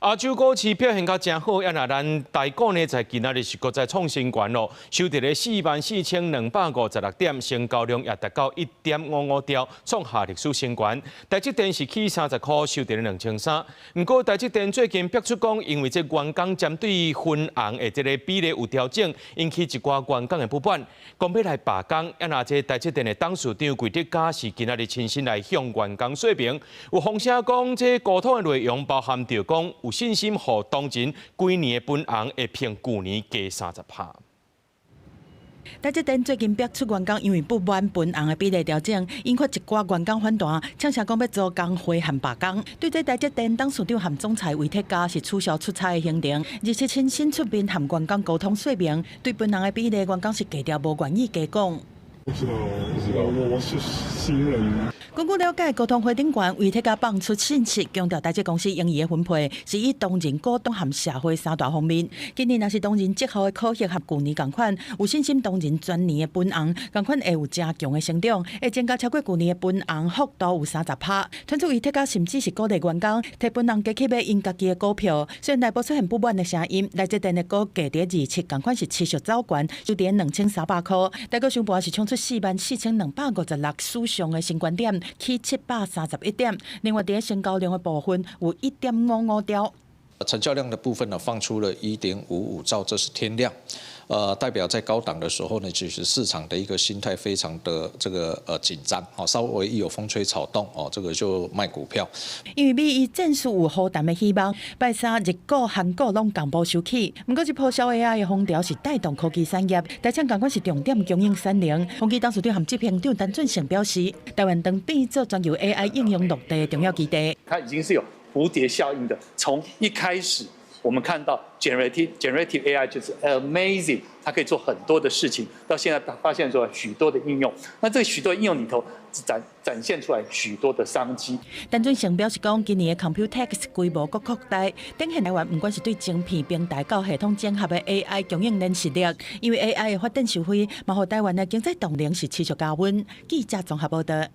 亞洲股市表現較真好，也那咱台股呢，在今仔日是擱再創新高咯，收在咧44256點，成交量也達到1.55兆，創下歷史新高。台積電是起30塊，收在咧2300。不過台積電最近表出講，因為這員工針對分紅的這個比例有調整，引起一寡員工的不滿，講要來罷工。也那這台積電的董事長桂德嘉是今仔日親身來向員工說明，有風聲講這溝通的內容包含着講有信心，和當前規年的分紅會比去年加30%。台積電最近逼出員工因為不滿分紅的比例調整，引發一寡員工反彈，搶聲講要做工會和罷工。對這台積電董事長和總裁魏鐵嘉是取消出差的行程，而是親身出面和員工溝通說明。對分紅的比例，員工是低調無願意加講。不知道，我是新人。根據了解，溝通會頂懸魏鐵嘉放出信息，強調台積公司盈餘的分配是以當前股東和社會三大方面。今年若是當前績效的考核和去年同款，有信心當前全年的分紅同款會有加強的成長，會增加超過去年的分紅幅度有30%。傳出魏鐵嘉甚至是鼓勵員工摕分紅加去買因家己的股票。雖然內部出現不滿的聲音，台積電的股價在27同款是持續走懸，收在2300塊。台股收盤是衝出44256史上的新高點，起731點。另外，在成交量的部分有1.55兆。成交量的部分呢，放出了1.55兆，這是天量。代表在高檔的時候呢，其實市場的一個心態非常的緊張，稍微一有風吹草動這個就賣股票。因為美伊戰術有好淡的希望，拜三日股、韓股攏同步收起。不過，這波小 AI 的風潮是帶動科技產業，台廠同款是重點供應產能。宏基董事長和執行長陳俊成表示，台灣當變做全球 AI 應用落地的重要基地。它已經是有蝴蝶效應的，從一開始。我們看到 generative AI 就是 amazing， 它可以做很多的事情。到現在發現出來許多的應用，那這許多應用裡頭展現出來許多的商機。陳俊成表示講，今年的 Computex 規模佫擴大，展現台灣不管是對晶片、平台到系統整合的 AI 供應鏈實力，因為 AI 的發展受惠，嘛，讓台灣的經濟動能是持續加溫。記者綜合報道。